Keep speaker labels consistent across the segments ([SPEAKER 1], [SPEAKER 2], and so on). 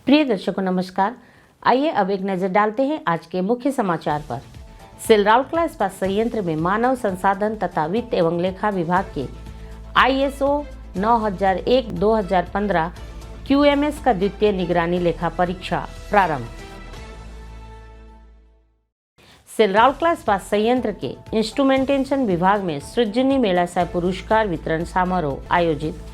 [SPEAKER 1] प्रिय दर्शकों नमस्कार। आइए अब एक नजर डालते हैं आज के मुख्य समाचार पर। सिलराउरकेला इस्पात संयंत्र में मानव संसाधन तथा वित्त एवं लेखा विभाग के ISO 9001-2015 QMS का द्वितीय निगरानी लेखा परीक्षा प्रारंभ। सिलराउरकेला इस्पात संयंत्र के इंस्ट्रूमेंटेशन विभाग में सृजनी मेला सह पुरस्कार वितरण समारोह आयोजित।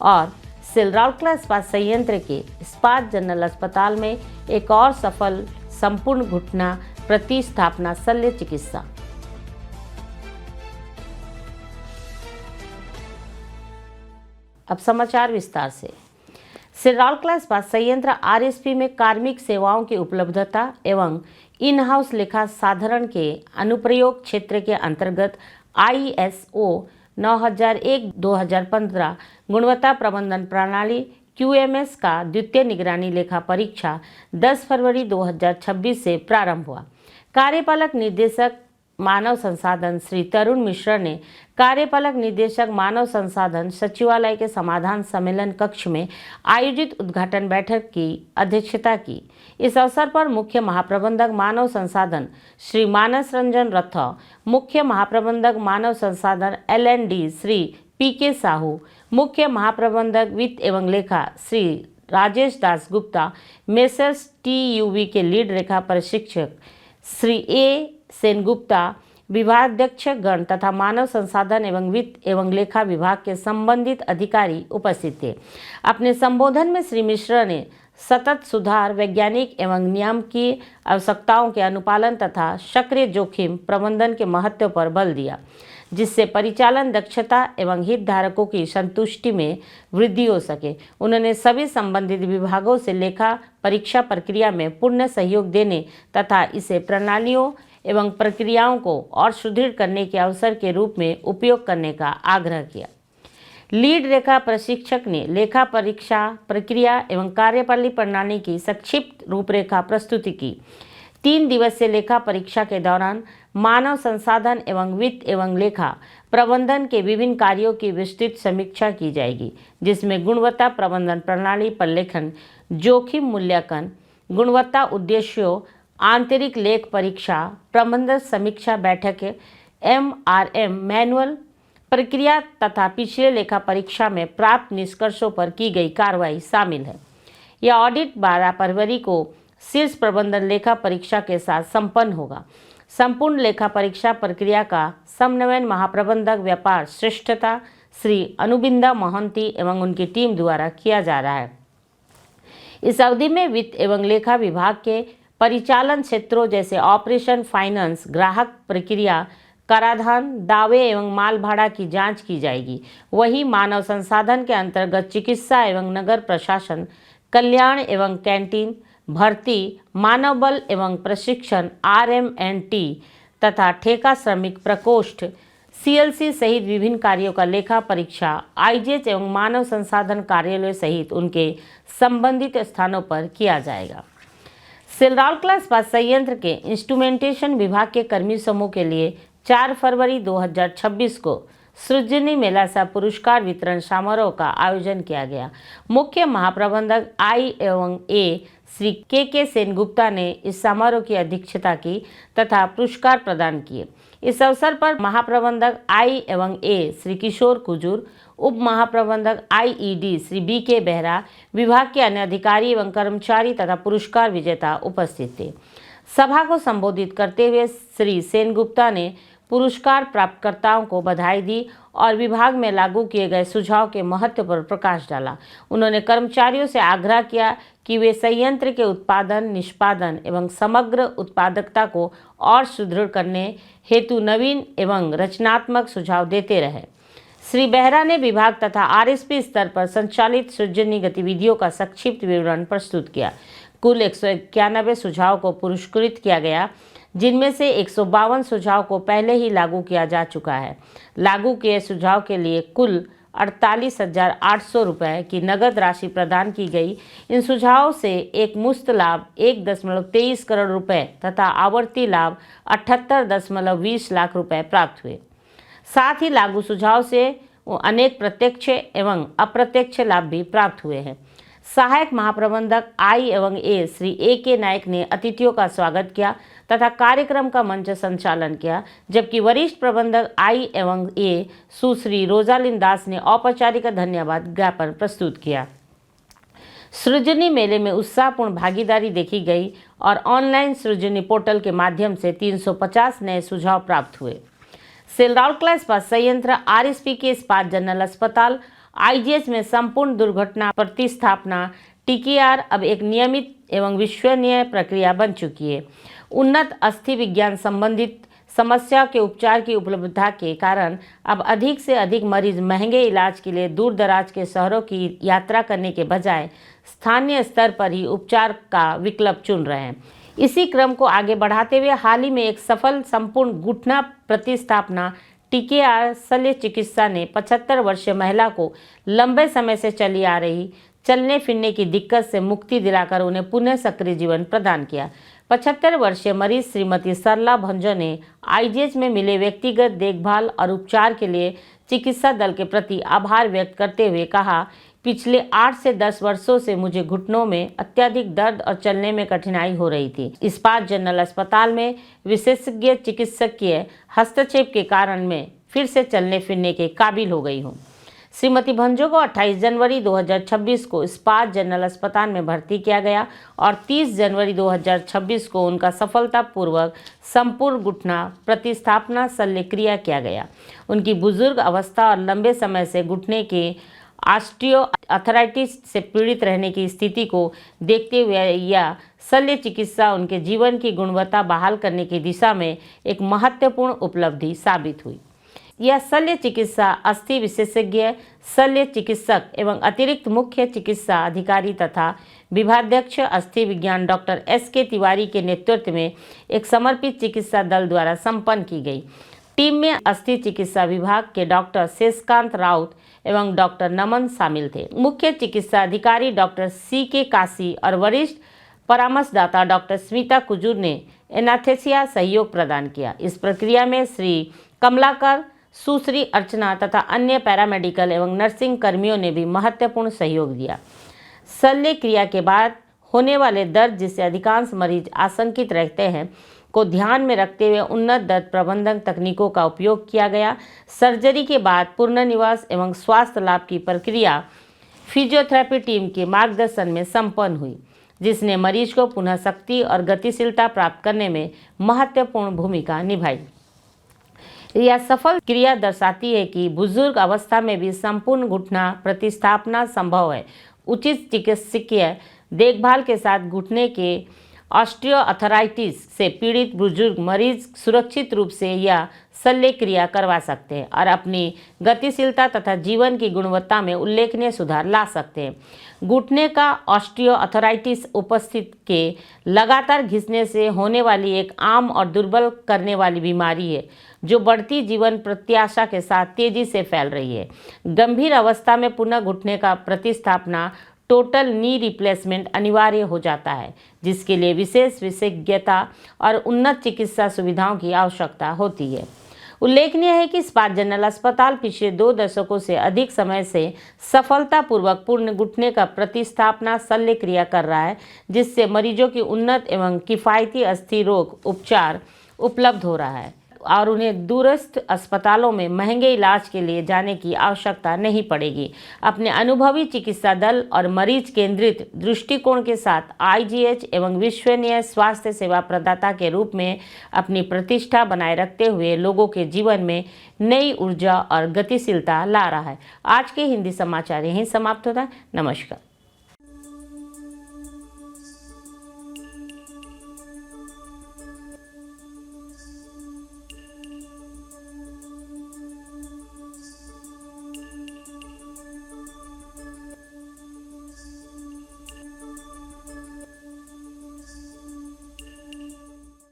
[SPEAKER 1] और सिलराउरकेला इस्पात संयंत्र के इस्पात जनरल अस्पताल में एक और सफल संपूर्ण घुटना प्रतिस्थापना शल्य चिकित्सा। अब समाचार विस्तार से। सिलराउरकेला इस्पात संयंत्र RSP में कार्मिक सेवाओं की उपलब्धता एवं इन हाउस लेखा साधारण के अनुप्रयोग क्षेत्र के अंतर्गत ISO 9001-2015 गुणवत्ता प्रबंधन प्रणाली QMS का द्वितीय निगरानी लेखा परीक्षा 10 फरवरी 2026 से प्रारंभ हुआ। कार्यपालक निदेशक मानव संसाधन श्री तरुण मिश्र ने कार्यपालक निदेशक मानव संसाधन सचिवालय के समाधान सम्मेलन कक्ष में आयोजित उद्घाटन बैठक की अध्यक्षता की। इस अवसर पर मुख्य महाप्रबंधक मानव संसाधन श्री मानस रंजन रथौ, मुख्य महाप्रबंधक मानव संसाधन LND श्री PK साहू, मुख्य महाप्रबंधक वित्त एवं लेखा श्री राजेश दास गुप्ता, मेसर्स TUV के लीड रेखा प्रशिक्षक श्री A सेनगुप्ता, विभागाध्यक्ष गण तथा मानव संसाधन एवं वित्त एवं लेखा विभाग के संबंधित अधिकारी उपस्थित थे। अपने संबोधन में श्री मिश्र ने सतत सुधार, वैज्ञानिक एवं नियम की आवश्यकताओं के अनुपालन तथा सक्रिय जोखिम प्रबंधन के महत्व पर बल दिया, जिससे परिचालन दक्षता एवं हितधारकों की संतुष्टि में वृद्धि हो सके। उन्होंने सभी संबंधित विभागों से लेखा परीक्षा प्रक्रिया में पूर्ण सहयोग देने तथा इसे प्रणालियों एवं प्रक्रियाओं को और सुदृढ़ करने के अवसर के रूप में उपयोग करने का आग्रह किया। लीड रेखा प्रशिक्षक ने लेखा परीक्षा प्रक्रिया एवं कार्यप्रणाली प्रणाली की संक्षिप्त रूपरेखा प्रस्तुति की। 3 दिवसीय लेखा परीक्षा के दौरान मानव संसाधन एवं वित्त एवं लेखा प्रबंधन के विभिन्न कार्यों की विस्तृत समीक्षा की जाएगी, जिसमें गुणवत्ता प्रबंधन प्रणाली प्रलेखन, जोखिम मूल्यांकन, गुणवत्ता उद्देश्यों, आंतरिक लेख परीक्षा, प्रबंधन समीक्षा बैठक, MRM मैनुअल प्रक्रिया तथा पिछले लेखा परीक्षा में प्राप्त निष्कर्षों पर की गई कार्रवाई शामिल है। यह ऑडिट 12 फरवरी को शीर्ष प्रबंधन लेखा परीक्षा के साथ संपन्न होगा। संपूर्ण लेखा परीक्षा प्रक्रिया का समन्वय महाप्रबंधक व्यापार श्रेष्ठता श्री अनुबिंदा मोहंती एवं उनकी टीम द्वारा किया जा रहा है। इस अवधि में वित्त एवं लेखा विभाग के परिचालन क्षेत्रों जैसे ऑपरेशन, फाइनेंस, ग्राहक प्रक्रिया, कराधान, दावे एवं माल भाड़ा की जांच की जाएगी। वहीं मानव संसाधन के अंतर्गत चिकित्सा एवं नगर प्रशासन, कल्याण एवं कैंटीन, भर्ती, मानव बल एवं प्रशिक्षण RM&T तथा ठेका श्रमिक प्रकोष्ठ CLC सहित विभिन्न कार्यों का लेखा परीक्षा IGH एवं मानव संसाधन कार्यालय सहित उनके संबंधित स्थानों पर किया जाएगा। सिलराउरकेला इस्पात संयंत्र के इंस्ट्रूमेंटेशन विभाग के कर्मी समूह के लिए 4 फरवरी 2026 को सृजनी मेला सह पुरस्कार वितरण समारोह का आयोजन किया गया। मुख्य महाप्रबंधक I एवं A श्री KK सेनगुप्ता ने इस समारोह की अध्यक्षता की तथा पुरस्कार प्रदान किए। इस अवसर पर महाप्रबंधक I एवं A श्री किशोर कुजूर, उप महाप्रबंधक IED श्री BK बेहरा, विभाग के अन्य अधिकारी एवं कर्मचारी तथा पुरस्कार विजेता उपस्थित थे। सभा को संबोधित करते हुए श्री सेनगुप्ता ने पुरस्कार प्राप्तकर्ताओं को बधाई दी और विभाग में लागू किए गए सुझाव के महत्व पर प्रकाश डाला। उन्होंने कर्मचारियों से आग्रह किया कि वे संयंत्र के उत्पादन, निष्पादन एवं समग्र उत्पादकता को और सुदृढ़ करने हेतु नवीन एवं रचनात्मक सुझाव देते रहे। श्री बेहरा ने विभाग तथा RSP स्तर पर संचालित सृजनी गतिविधियों का संक्षिप्त विवरण प्रस्तुत किया। कुल 191 सुझाव को पुरस्कृत किया गया, जिनमें से 152 सुझाव को पहले ही लागू किया जा चुका है। लागू किए सुझाव के लिए कुल 48,800 रुपये की नगद राशि प्रदान की गई। इन सुझावों से एक मुश्त लाभ 1.23 करोड़ रुपए तथा आवर्ती लाभ 78.20 लाख रुपए प्राप्त हुए। साथ ही लागू सुझाव से अनेक प्रत्यक्ष एवं अप्रत्यक्ष लाभ भी प्राप्त हुए हैं। सहायक महाप्रबंधक आई एवं ए श्री ए के नायक ने अतिथियों का स्वागत किया तथा कार्यक्रम का मंच संचालन किया, जबकि वरिष्ठ प्रबंधक आई एवं ए सुश्री रोजालिन दास ने औपचारिक धन्यवाद ज्ञापन प्रस्तुत किया। सृजनी मेले में उत्साहपूर्ण भागीदारी देखी गई और ऑनलाइन सृजनी पोर्टल के माध्यम से 350 नए सुझाव प्राप्त हुए। सेलराउरकेला इस्पात संयंत्र आरएसपी के इस्पात जनरल अस्पताल आईजीएच में संपूर्ण दुर्घटना प्रतिस्थापना टीकेआर अब एक नियमित एवं विश्वसनीय प्रक्रिया बन चुकी है। उन्नत अस्थि विज्ञान संबंधित समस्या के उपचार की उपलब्धता के कारण अब अधिक से अधिक मरीज महंगे इलाज के लिए दूर दराज के शहरों की यात्रा करने के बजाय स्थानीय स्तर पर ही उपचार का विकल्प चुन रहे हैं। इसी क्रम को आगे बढ़ाते हुए हाल ही में एक सफल संपूर्ण घुटना प्रतिस्थापना टीकेआर शल्य चिकित्सा ने 75 वर्षीय महिला को लंबे समय से चली आ रही चलने फिरने की दिक्कत से मुक्ति दिलाकर उन्हें पुनः सक्रिय जीवन प्रदान किया। 75 वर्षीय मरीज श्रीमती सरला भंजो ने आईजीएच में मिले व्यक्तिगत देखभाल और उपचार के लिए चिकित्सा दल के प्रति आभार व्यक्त करते हुए कहा, पिछले 8 से 10 वर्षों से मुझे घुटनों में अत्यधिक दर्द और चलने में कठिनाई हो रही थी। इस्पात जनरल अस्पताल में विशेषज्ञ चिकित्सकीय हस्तक्षेप के कारण मैं फिर से चलने फिरने के काबिल हो गई हूँ। श्रीमती भंजो को 28 जनवरी 2026 को इस्पात जनरल अस्पताल में भर्ती किया गया और 30 जनवरी 2026 को उनका सफलतापूर्वक संपूर्ण घुटना प्रतिस्थापना शल्य क्रिया किया गया। उनकी बुजुर्ग अवस्था और लंबे समय से घुटने के ऑस्टियोआर्थराइटिस से पीड़ित रहने की स्थिति को देखते हुए यह शल्य चिकित्सा उनके जीवन की गुणवत्ता बहाल करने की दिशा में एक महत्वपूर्ण उपलब्धि साबित हुई। यह शल्य चिकित्सा अस्थि विशेषज्ञ, शल्य चिकित्सक एवं अतिरिक्त मुख्य चिकित्सा अधिकारी तथा विभागाध्यक्ष अस्थि विज्ञान डॉक्टर एस.के. तिवारी के नेतृत्व में एक समर्पित चिकित्सा दल द्वारा संपन्न की गई। टीम में अस्थि चिकित्सा विभाग के डॉक्टर शेषकांत राउत एवं डॉक्टर नमन शामिल थे। मुख्य चिकित्सा अधिकारी डॉक्टर सी.के. काशी और वरिष्ठ परामर्शदाता डॉक्टर स्मिता कुजूर ने एनास्थेसिया सहयोग प्रदान किया। इस प्रक्रिया में श्री कमलाकर, सुश्री अर्चना तथा अन्य पैरामेडिकल एवं नर्सिंग कर्मियों ने भी महत्वपूर्ण सहयोग दिया। शल्य क्रिया के बाद होने वाले दर्द, जिससे अधिकांश मरीज आशंकित रहते हैं, को ध्यान में रखते हुए उन्नत दर्द प्रबंधन तकनीकों का उपयोग किया गया। सर्जरी के बाद पुनर्निवास एवं स्वास्थ्य लाभ की प्रक्रिया फिजियोथेरेपी टीम के मार्गदर्शन में संपन्न हुई, जिसने मरीज को पुनः शक्ति और गतिशीलता प्राप्त करने में महत्वपूर्ण भूमिका निभाई। यह सफल क्रिया दर्शाती है कि बुजुर्ग अवस्था में भी संपूर्ण घुटना प्रतिस्थापना संभव है। उचित चिकित्सकीय देखभाल के साथ घुटने के ऑस्टियोआर्थराइटिस से पीड़ित बुजुर्ग मरीज सुरक्षित रूप से यह शल्य क्रिया करवा सकते हैं और अपनी गतिशीलता तथा जीवन की गुणवत्ता में उल्लेखनीय सुधार ला सकते हैं। घुटने का ऑस्टियोआर्थराइटिस उपस्थित के लगातार घिसने से होने वाली एक आम और दुर्बल करने वाली बीमारी है, जो बढ़ती जीवन प्रत्याशा के साथ तेजी से फैल रही है। गंभीर अवस्था में पुनः घुटने का प्रतिस्थापना टोटल नी रिप्लेसमेंट अनिवार्य हो जाता है, जिसके लिए विशेष विशेषज्ञता और उन्नत चिकित्सा सुविधाओं की आवश्यकता होती है। उल्लेखनीय है कि इस्पात जनरल अस्पताल पिछले 2 दशकों से अधिक समय से सफलतापूर्वक पूर्ण घुटने का प्रतिस्थापना शल्य क्रिया कर रहा है, जिससे मरीजों की उन्नत एवं किफ़ायती अस्थि रोग उपचार उपलब्ध हो रहा है और उन्हें दूरस्थ अस्पतालों में महंगे इलाज के लिए जाने की आवश्यकता नहीं पड़ेगी। अपने अनुभवी चिकित्सा दल और मरीज केंद्रित दृष्टिकोण के साथ आईजीएच एवं विश्वसनीय स्वास्थ्य सेवा प्रदाता के रूप में अपनी प्रतिष्ठा बनाए रखते हुए लोगों के जीवन में नई ऊर्जा और गतिशीलता ला रहा है। आज के हिंदी समाचार यहीं समाप्त होता है। नमस्कार।